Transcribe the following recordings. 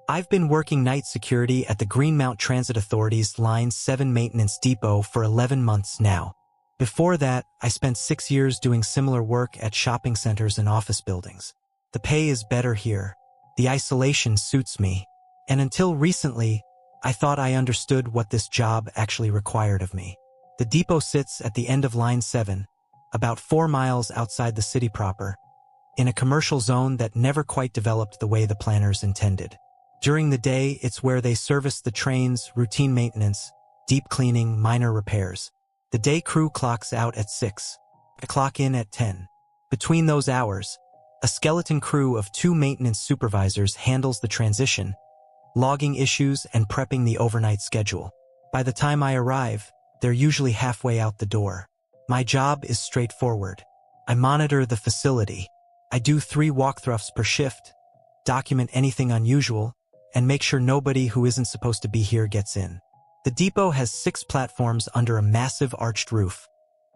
I've been working night security at the Greenmount Transit Authority's Line 7 maintenance depot for 11 months now. Before that, I spent 6 years doing similar work at shopping centers and office buildings. The pay is better here. The isolation suits me. And until recently, I thought I understood what this job actually required of me. The depot sits at the end of Line 7, about 4 miles outside the city proper, in a commercial zone that never quite developed the way the planners intended. During the day, it's where they service the trains, routine maintenance, deep cleaning, minor repairs. The day crew clocks out at 6. I clock in at 10. Between those hours, a skeleton crew of 2 maintenance supervisors handles the transition, logging issues and prepping the overnight schedule. By the time I arrive, they're usually halfway out the door. My job is straightforward. I monitor the facility. I do 3 walkthroughs per shift, document anything unusual, and make sure nobody who isn't supposed to be here gets in. The depot has 6 platforms under a massive arched roof,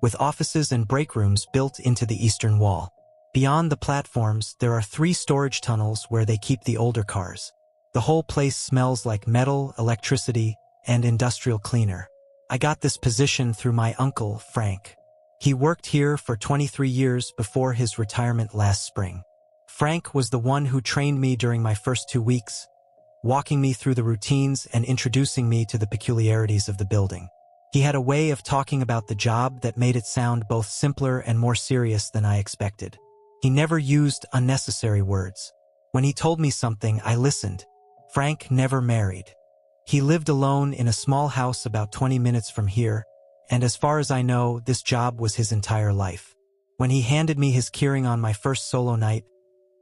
with offices and break rooms built into the eastern wall. Beyond the platforms, there are 3 storage tunnels where they keep the older cars. The whole place smells like metal, electricity, and industrial cleaner. I got this position through my uncle, Frank. He worked here for 23 years before his retirement last spring. Frank was the one who trained me during my first 2 weeks, walking me through the routines and introducing me to the peculiarities of the building. He had a way of talking about the job that made it sound both simpler and more serious than I expected. He never used unnecessary words. When he told me something, I listened. Frank never married. He lived alone in a small house about 20 minutes from here, and as far as I know, this job was his entire life. When he handed me his keyring on my first solo night,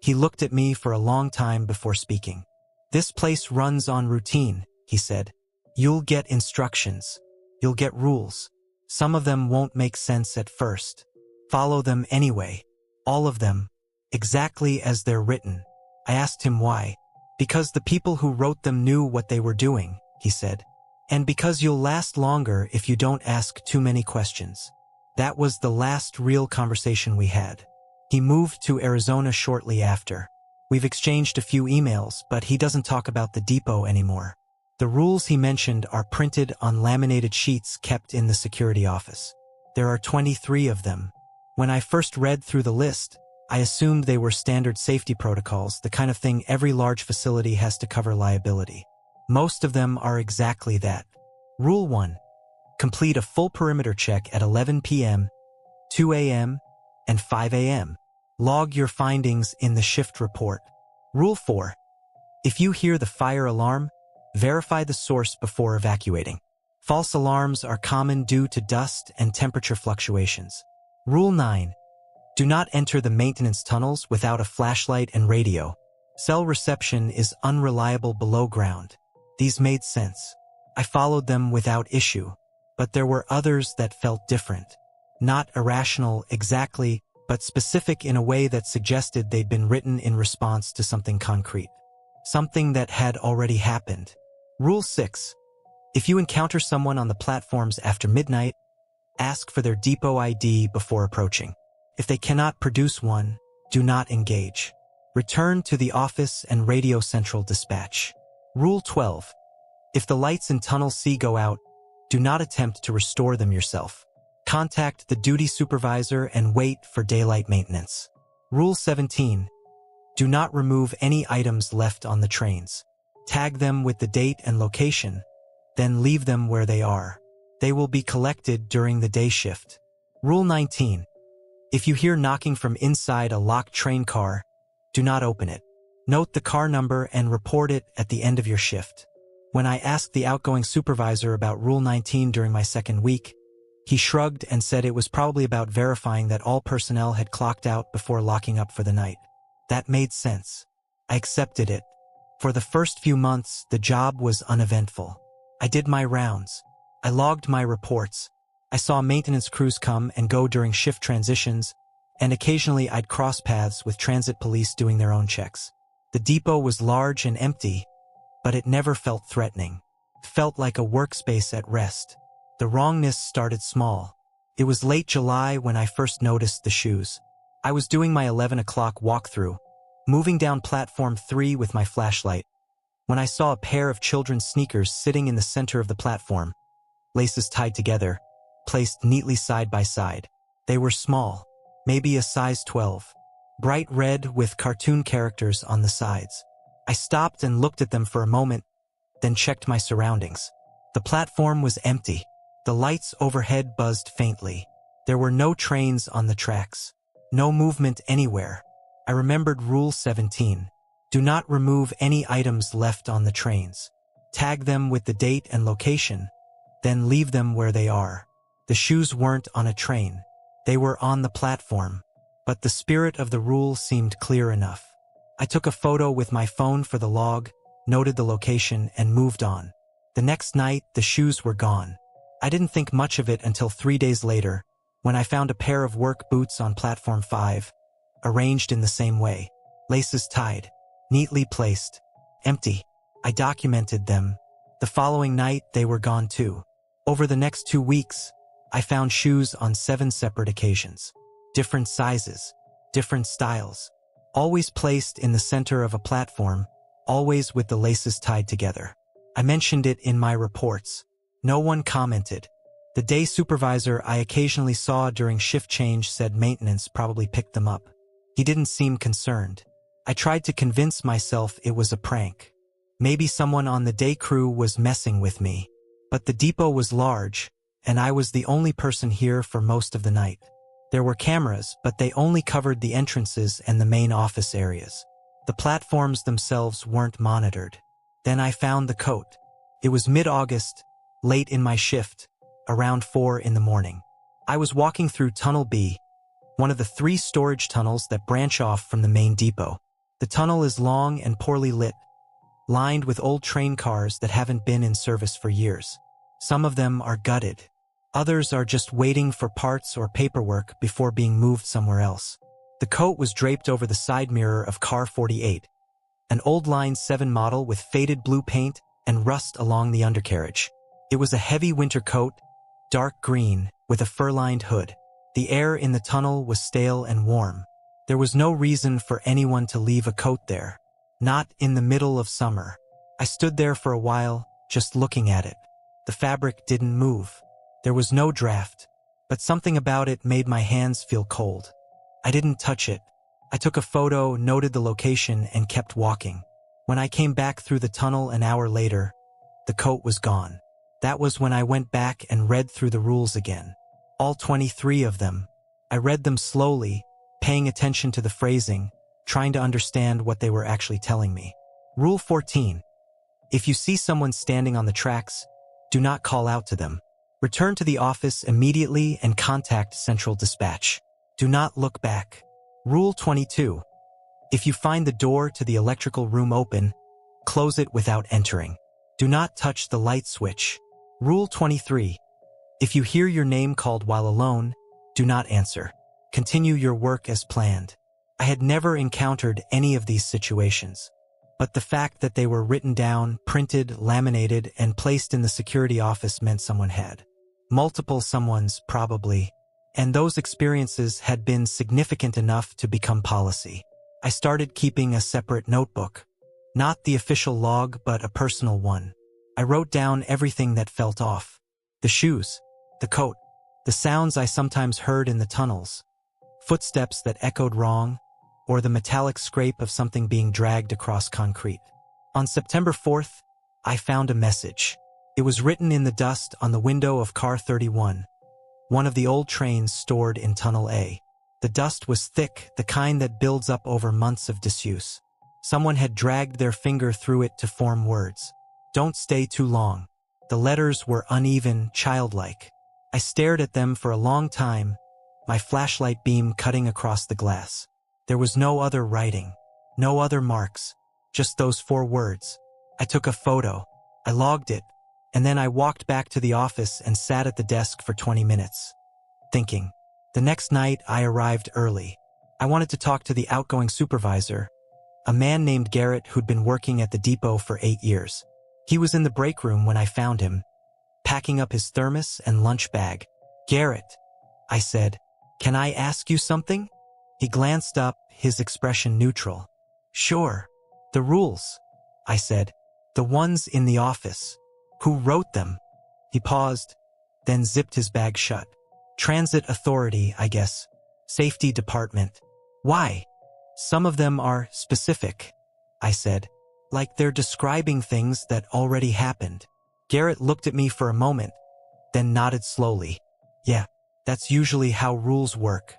he looked at me for a long time before speaking. "This place runs on routine," he said. "You'll get instructions. You'll get rules. Some of them won't make sense at first. Follow them anyway. All of them, exactly as they're written." I asked him why. "Because the people who wrote them knew what they were doing," he said. "And because you'll last longer if you don't ask too many questions." That was the last real conversation we had. He moved to Arizona shortly after. We've exchanged a few emails, but he doesn't talk about the depot anymore. The rules he mentioned are printed on laminated sheets kept in the security office. There are 23 of them. When I first read through the list, I assumed they were standard safety protocols, the kind of thing every large facility has to cover liability. Most of them are exactly that. Rule 1. Complete a full perimeter check at 11 p.m., 2 a.m., and 5 a.m. Log your findings in the shift report. Rule 4. If you hear the fire alarm, verify the source before evacuating. False alarms are common due to dust and temperature fluctuations. Rule 9. Do not enter the maintenance tunnels without a flashlight and radio. Cell reception is unreliable below ground. These made sense. I followed them without issue, but there were others that felt different. Not irrational exactly, but specific in a way that suggested they'd been written in response to something concrete. Something that had already happened. Rule 6. If you encounter someone on the platforms after midnight, ask for their depot ID before approaching. If they cannot produce one, do not engage. Return to the office and radio central dispatch. Rule 12. If the lights in Tunnel C go out, do not attempt to restore them yourself. Contact the duty supervisor and wait for daylight maintenance. Rule 17. Do not remove any items left on the trains. Tag them with the date and location, then leave them where they are. They will be collected during the day shift. Rule 19. If you hear knocking from inside a locked train car, do not open it. Note the car number and report it at the end of your shift. When I asked the outgoing supervisor about Rule 19 during my second week, he shrugged and said it was probably about verifying that all personnel had clocked out before locking up for the night. That made sense. I accepted it. For the first few months, the job was uneventful. I did my rounds. I logged my reports. I saw maintenance crews come and go during shift transitions, and occasionally I'd cross paths with transit police doing their own checks. The depot was large and empty, but it never felt threatening. It felt like a workspace at rest. The wrongness started small. It was late July when I first noticed the shoes. I was doing my 11 o'clock walkthrough, moving down platform 3 with my flashlight, when I saw a pair of children's sneakers sitting in the center of the platform, laces tied together, placed neatly side by side. They were small, maybe a size 12, bright red with cartoon characters on the sides. I stopped and looked at them for a moment, then checked my surroundings. The platform was empty. The lights overhead buzzed faintly. There were no trains on the tracks. No movement anywhere. I remembered Rule 17. Do not remove any items left on the trains. Tag them with the date and location, then leave them where they are. The shoes weren't on a train. They were on the platform. But the spirit of the rule seemed clear enough. I took a photo with my phone for the log, noted the location, and moved on. The next night, the shoes were gone. I didn't think much of it until 3 days later, when I found a pair of work boots on platform 5, arranged in the same way. Laces tied, neatly placed, empty. I documented them. The following night, they were gone too. Over the next 2 weeks, I found shoes on 7 separate occasions. Different sizes, different styles, always placed in the center of a platform, always with the laces tied together. I mentioned it in my reports. No one commented. The day supervisor I occasionally saw during shift change said maintenance probably picked them up. He didn't seem concerned. I tried to convince myself it was a prank. Maybe someone on the day crew was messing with me. But the depot was large, and I was the only person here for most of the night. There were cameras, but they only covered the entrances and the main office areas. The platforms themselves weren't monitored. Then I found the coat. It was mid-August, late in my shift, around 4 in the morning. I was walking through Tunnel B, one of the 3 storage tunnels that branch off from the main depot. The tunnel is long and poorly lit, lined with old train cars that haven't been in service for years. Some of them are gutted. Others are just waiting for parts or paperwork before being moved somewhere else. The coat was draped over the side mirror of car 48, an old Line 7 model with faded blue paint and rust along the undercarriage. It was a heavy winter coat, dark green, with a fur-lined hood. The air in the tunnel was stale and warm. There was no reason for anyone to leave a coat there. Not in the middle of summer. I stood there for a while, just looking at it. The fabric didn't move. There was no draft, but something about it made my hands feel cold. I didn't touch it. I took a photo, noted the location, and kept walking. When I came back through the tunnel an hour later, the coat was gone. That was when I went back and read through the rules again. All 23 of them. I read them slowly, paying attention to the phrasing, trying to understand what they were actually telling me. Rule 14. If you see someone standing on the tracks, do not call out to them. Return to the office immediately and contact Central Dispatch. Do not look back. Rule 22. If you find the door to the electrical room open, close it without entering. Do not touch the light switch. Rule 23. If you hear your name called while alone, do not answer. Continue your work as planned. I had never encountered any of these situations, but the fact that they were written down, printed, laminated, and placed in the security office meant someone had. Multiple someones, probably, and those experiences had been significant enough to become policy. I started keeping a separate notebook. Not the official log, but a personal one. I wrote down everything that felt off. The shoes, the coat, the sounds I sometimes heard in the tunnels, footsteps that echoed wrong, or the metallic scrape of something being dragged across concrete. On September 4th, I found a message. It was written in the dust on the window of car 31, one of the old trains stored in Tunnel A. The dust was thick, the kind that builds up over months of disuse. Someone had dragged their finger through it to form words. Don't stay too long. The letters were uneven, childlike. I stared at them for a long time, my flashlight beam cutting across the glass. There was no other writing, no other marks, just those 4 words. I took a photo. I logged it, and then I walked back to the office and sat at the desk for 20 minutes, thinking. The next night, I arrived early. I wanted to talk to the outgoing supervisor, a man named Garrett who'd been working at the depot for 8 years. He was in the break room when I found him, packing up his thermos and lunch bag. Garrett, I said, can I ask you something? He glanced up, his expression neutral. Sure. The rules, I said. The ones in the office. Who wrote them? He paused, then zipped his bag shut. Transit authority, I guess. Safety department. Why? Some of them are specific, I said, like they're describing things that already happened. Garrett looked at me for a moment, then nodded slowly. Yeah, that's usually how rules work.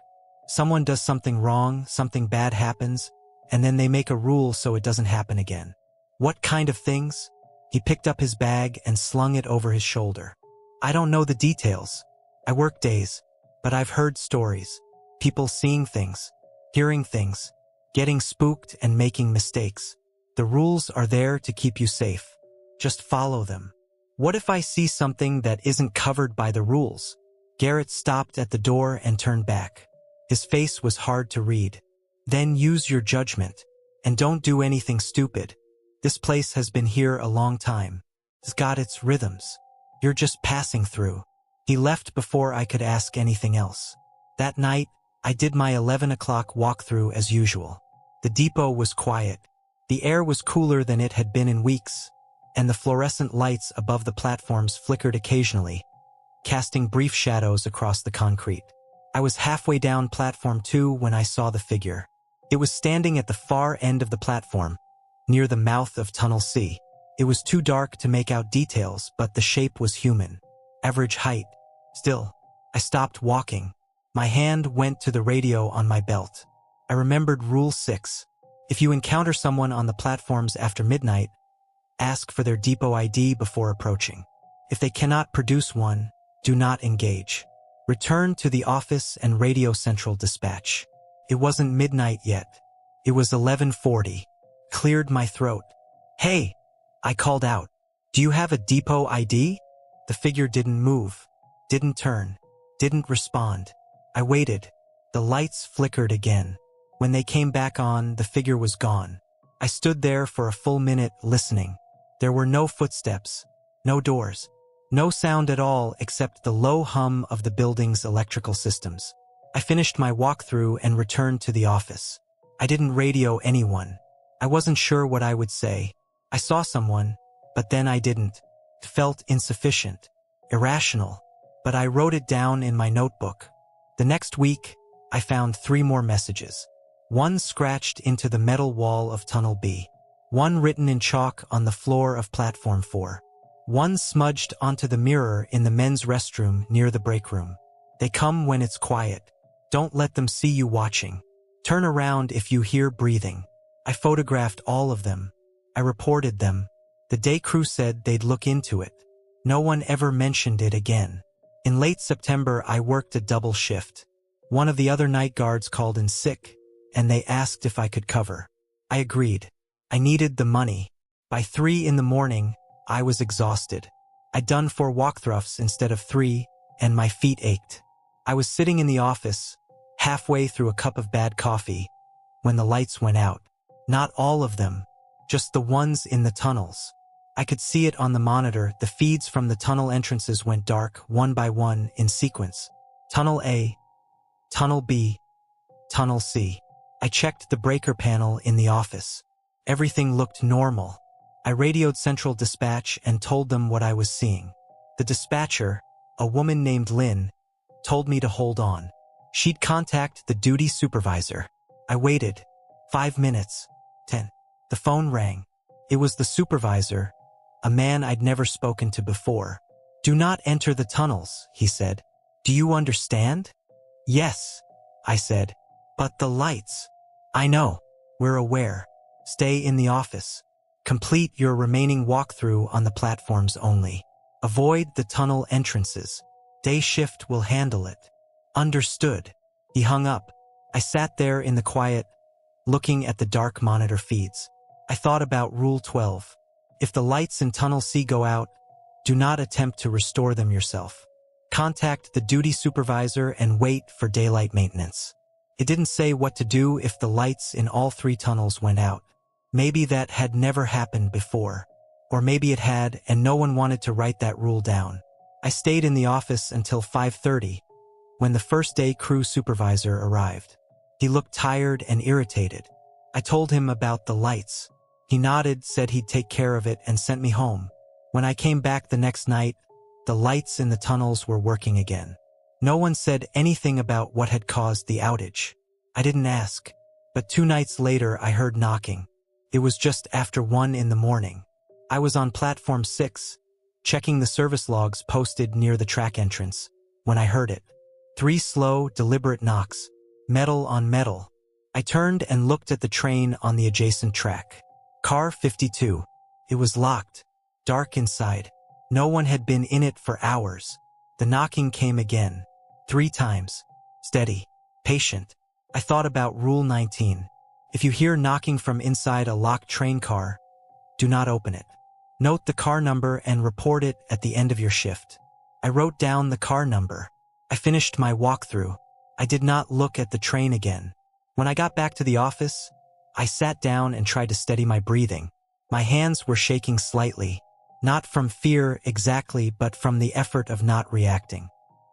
Someone does something wrong, something bad happens, and then they make a rule so it doesn't happen again. What kind of things? He picked up his bag and slung it over his shoulder. I don't know the details. I work days, but I've heard stories. People seeing things, hearing things, getting spooked and making mistakes. The rules are there to keep you safe. Just follow them. What if I see something that isn't covered by the rules? Garrett stopped at the door and turned back. His face was hard to read. Then use your judgment. And don't do anything stupid. This place has been here a long time. It's got its rhythms. You're just passing through. He left before I could ask anything else. That night, I did my 11 o'clock walkthrough as usual. The depot was quiet. The air was cooler than it had been in weeks, and the fluorescent lights above the platforms flickered occasionally, casting brief shadows across the concrete. I was halfway down platform 2 when I saw the figure. It was standing at the far end of the platform, near the mouth of Tunnel C. It was too dark to make out details, but the shape was human. Average height. Still, I stopped walking. My hand went to the radio on my belt. I remembered Rule 6. If you encounter someone on the platforms after midnight, ask for their depot ID before approaching. If they cannot produce one, do not engage. Return to the office and radio central dispatch. It wasn't midnight yet. It was 11:40. Cleared my throat. Hey, I called out. Do you have a depot ID? The figure didn't move, didn't turn, didn't respond. I waited. The lights flickered again. When they came back on, the figure was gone. I stood there for a full minute listening. There were no footsteps, no doors, no sound at all except the low hum of the building's electrical systems. I finished my walkthrough and returned to the office. I didn't radio anyone. I wasn't sure what I would say. I saw someone, but then I didn't. It felt insufficient, irrational, but I wrote it down in my notebook. The next week, I found 3 more messages. One scratched into the metal wall of Tunnel B. One written in chalk on the floor of Platform 4. One smudged onto the mirror in the men's restroom near the break room. They come when it's quiet. Don't let them see you watching. Turn around if you hear breathing. I photographed all of them. I reported them. The day crew said they'd look into it. No one ever mentioned it again. In late September, I worked a double shift. One of the other night guards called in sick, and they asked if I could cover. I agreed. I needed the money. By 3 in the morning, I was exhausted. I'd done 4 walkthroughs instead of 3, and my feet ached. I was sitting in the office, halfway through a cup of bad coffee, when the lights went out. Not all of them, just the ones in the tunnels. I could see it on the monitor. The feeds from the tunnel entrances went dark, one by one, in sequence. Tunnel A, Tunnel B, Tunnel C. I checked the breaker panel in the office. Everything looked normal. I radioed Central Dispatch and told them what I was seeing. The dispatcher, a woman named Lynn, told me to hold on. She'd contact the duty supervisor. I waited. 5 minutes. 10. The phone rang. It was the supervisor, a man I'd never spoken to before. Do not enter the tunnels, he said. Do you understand? Yes, I said. But the lights. I know. We're aware. Stay in the office. Complete your remaining walkthrough on the platforms only. Avoid the tunnel entrances. Day shift will handle it. Understood. He hung up. I sat there in the quiet, looking at the dark monitor feeds. I thought about Rule 12. If the lights in Tunnel C go out, do not attempt to restore them yourself. Contact the duty supervisor and wait for daylight maintenance. It didn't say what to do if the lights in all 3 tunnels went out. Maybe that had never happened before. Or maybe it had, and no one wanted to write that rule down. I stayed in the office until 5:30, when the first day crew supervisor arrived. He looked tired and irritated. I told him about the lights. He nodded, said he'd take care of it, and sent me home. When I came back the next night, the lights in the tunnels were working again. No one said anything about what had caused the outage. I didn't ask. But 2 nights later, I heard knocking. It was just after 1 in the morning. I was on platform 6, checking the service logs posted near the track entrance, when I heard it. 3 slow, deliberate knocks, metal on metal. I turned and looked at the train on the adjacent track. Car 52. It was locked, dark inside. No one had been in it for hours. The knocking came again, 3 times. Steady, patient. I thought about Rule 19. If you hear knocking from inside a locked train car, do not open it. Note the car number and report it at the end of your shift. I wrote down the car number. I finished my walkthrough. I did not look at the train again. When I got back to the office, I sat down and tried to steady my breathing. My hands were shaking slightly, not from fear exactly, but from the effort of not reacting,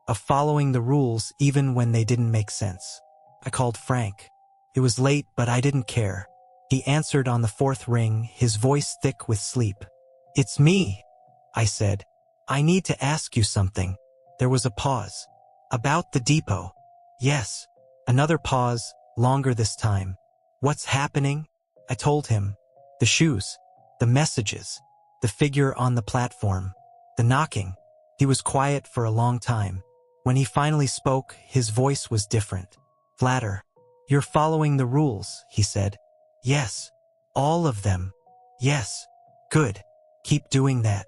of following the rules even when they didn't make sense. I called Frank. It was late, but I didn't care. He answered on the 4th ring, his voice thick with sleep. "It's me," I said. "I need to ask you something." There was a pause. "About the depot." "Yes." Another pause, longer this time. "What's happening?" I told him. The shoes, the messages, the figure on the platform, the knocking. He was quiet for a long time. When he finally spoke, his voice was different, flatter. "You're following the rules," he said. "Yes." "All of them?" "Yes." "Good. Keep doing that."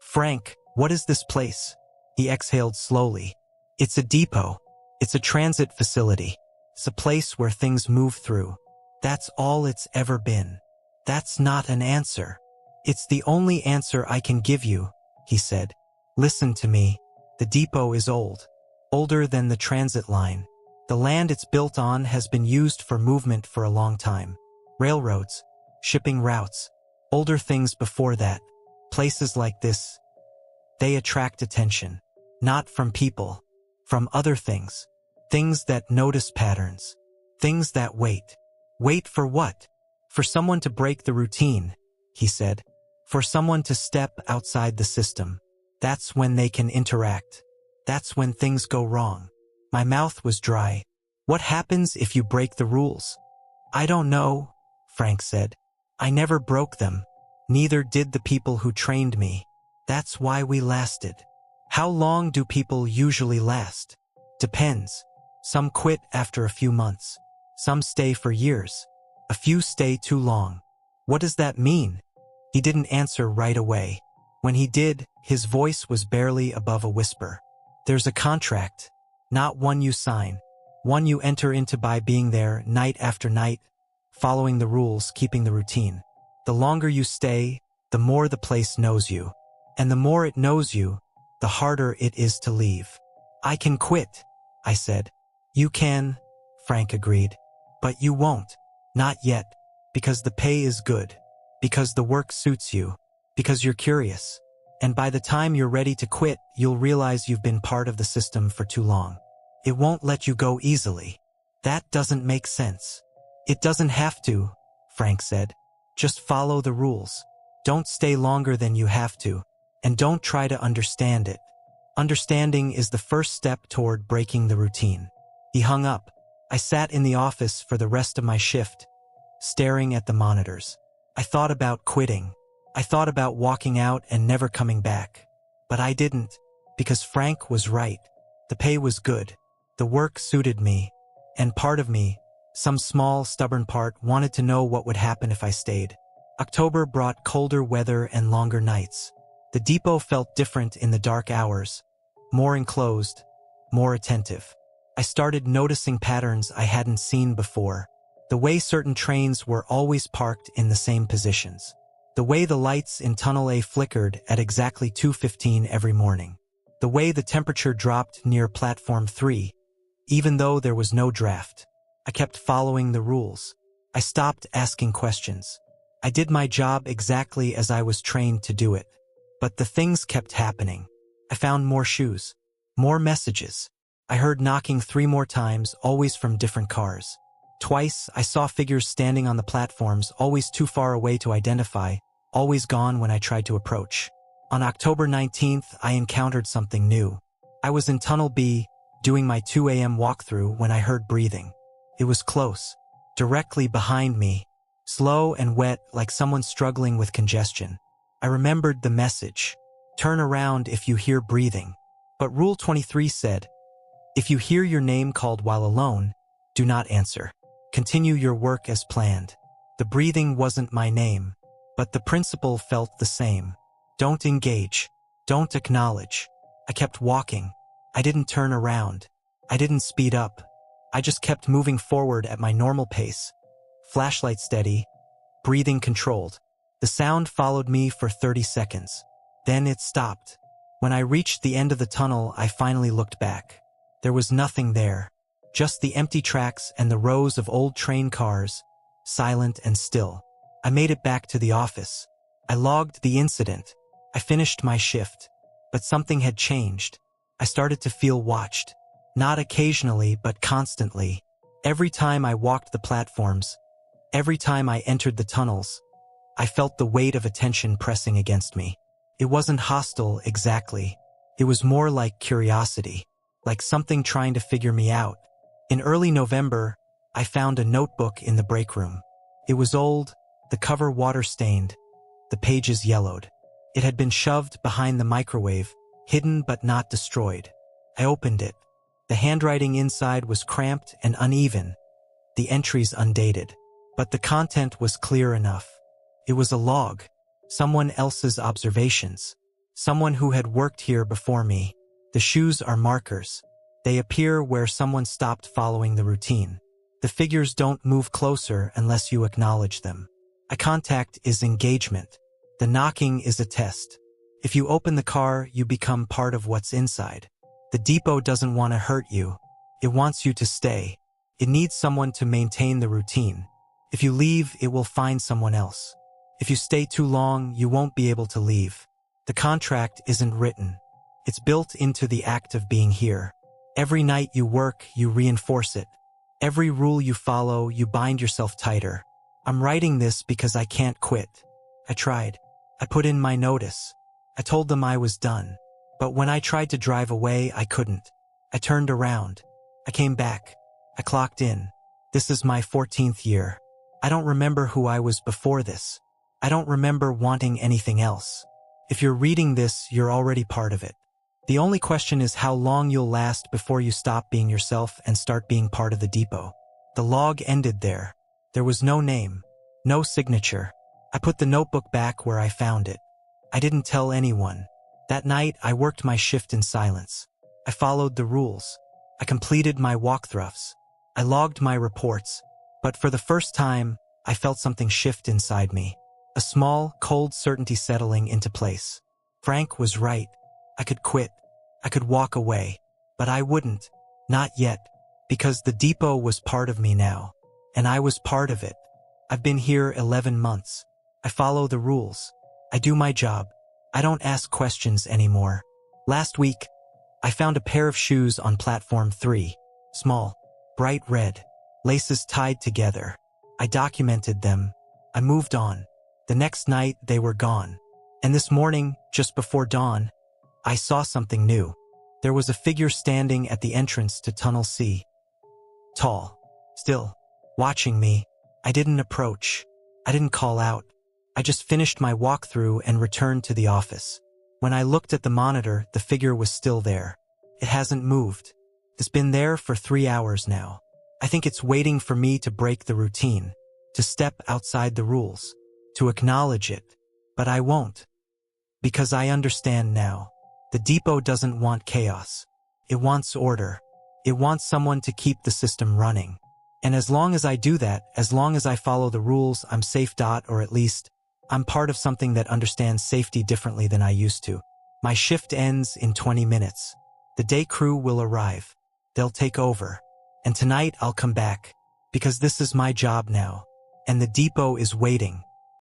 "Frank, what is this place?" He exhaled slowly. "It's a depot. It's a transit facility. It's a place where things move through. That's all it's ever been." "That's not an answer." "It's the only answer I can give you," he said. "Listen to me. The depot is old. Older than the transit line. The land it's built on has been used for movement for a long time. Railroads, shipping routes, older things before that. Places like this, they attract attention. Not from people, from other things. Things that notice patterns. Things that wait. Wait for what? For someone to break the routine," he said. "For someone to step outside the system. That's when they can interact. That's when things go wrong." My mouth was dry. "What happens if you break the rules?" "I don't know," Frank said. "I never broke them. Neither did the people who trained me. That's why we lasted." "How long do people usually last?" "Depends. Some quit after a few months. Some stay for years. A few stay too long." "What does that mean?" He didn't answer right away. When he did, his voice was barely above a whisper. "There's a contract. Not one you sign. One you enter into by being there night after night, following the rules, keeping the routine. The longer you stay, the more the place knows you. And the more it knows you, the harder it is to leave." "I can quit," I said. "You can," Frank agreed. "But you won't. Not yet. Because the pay is good. Because the work suits you. Because you're curious. And by the time you're ready to quit, you'll realize you've been part of the system for too long. It won't let you go easily." "That doesn't make sense." "It doesn't have to," Frank said. "Just follow the rules. Don't stay longer than you have to. And don't try to understand it. Understanding is the first step toward breaking the routine." He hung up. I sat in the office for the rest of my shift, staring at the monitors. I thought about quitting. I thought about walking out and never coming back. But I didn't, because Frank was right. The pay was good. The work suited me. And part of me, some small, stubborn part, wanted to know what would happen if I stayed. October brought colder weather and longer nights. The depot felt different in the dark hours, more enclosed, more attentive. I started noticing patterns I hadn't seen before. The way certain trains were always parked in the same positions. The way the lights in Tunnel A flickered at exactly 2:15 every morning. The way the temperature dropped near Platform 3, even though there was no draft. I kept following the rules. I stopped asking questions. I did my job exactly as I was trained to do it. But the things kept happening. I found more shoes, more messages. I heard knocking 3 more times, always from different cars. Twice, I saw figures standing on the platforms, always too far away to identify, always gone when I tried to approach. On October 19th, I encountered something new. I was in Tunnel B, doing my 2 a.m. walkthrough when I heard breathing. It was close, directly behind me, slow and wet like someone struggling with congestion. I remembered the message. Turn around if you hear breathing. But Rule 23 said, if you hear your name called while alone, do not answer. Continue your work as planned. The breathing wasn't my name, but the principle felt the same. Don't engage. Don't acknowledge. I kept walking. I didn't turn around. I didn't speed up. I just kept moving forward at my normal pace. Flashlight steady, breathing controlled. The sound followed me for 30 seconds. Then it stopped. When I reached the end of the tunnel, I finally looked back. There was nothing there. Just the empty tracks and the rows of old train cars, silent and still. I made it back to the office. I logged the incident. I finished my shift. But something had changed. I started to feel watched. Not occasionally, but constantly. Every time I walked the platforms, every time I entered the tunnels, I felt the weight of attention pressing against me. It wasn't hostile exactly. It was more like curiosity, like something trying to figure me out. In early November, I found a notebook in the break room. It was old, the cover water-stained, the pages yellowed. It had been shoved behind the microwave, hidden but not destroyed. I opened it. The handwriting inside was cramped and uneven, the entries undated. But the content was clear enough. It was a log, someone else's observations, someone who had worked here before me. The shoes are markers. They appear where someone stopped following the routine. The figures don't move closer unless you acknowledge them. Eye contact is engagement. The knocking is a test. If you open the car, you become part of what's inside. The depot doesn't want to hurt you. It wants you to stay. It needs someone to maintain the routine. If you leave, it will find someone else. If you stay too long, you won't be able to leave. The contract isn't written. It's built into the act of being here. Every night you work, you reinforce it. Every rule you follow, you bind yourself tighter. I'm writing this because I can't quit. I tried. I put in my notice. I told them I was done. But when I tried to drive away, I couldn't. I turned around. I came back. I clocked in. This is my 14th year. I don't remember who I was before this. I don't remember wanting anything else. If you're reading this, you're already part of it. The only question is how long you'll last before you stop being yourself and start being part of the depot. The log ended there. There was no name, no signature. I put the notebook back where I found it. I didn't tell anyone. That night, I worked my shift in silence. I followed the rules. I completed my walkthroughs. I logged my reports. But for the first time, I felt something shift inside me. A small, cold certainty settling into place. Frank was right. I could quit. I could walk away. But I wouldn't. Not yet. Because the depot was part of me now. And I was part of it. I've been here 11 months. I follow the rules. I do my job. I don't ask questions anymore. Last week, I found a pair of shoes on platform 3. Small, bright red, laces tied together. I documented them. I moved on. The next night, they were gone. And this morning, just before dawn, I saw something new. There was a figure standing at the entrance to Tunnel C. Tall, still, watching me. I didn't approach. I didn't call out. I just finished my walkthrough and returned to the office. When I looked at the monitor, the figure was still there. It hasn't moved. It's been there for 3 hours now. I think it's waiting for me to break the routine, to step outside the rules, to acknowledge it. But I won't. Because I understand now. The depot doesn't want chaos. It wants order. It wants someone to keep the system running. And as long as I do that, as long as I follow the rules, I'm safe. Or at least, I'm part of something that understands safety differently than I used to. My shift ends in 20 minutes. The day crew will arrive. They'll take over. And tonight I'll come back. Because this is my job now. And the depot is waiting.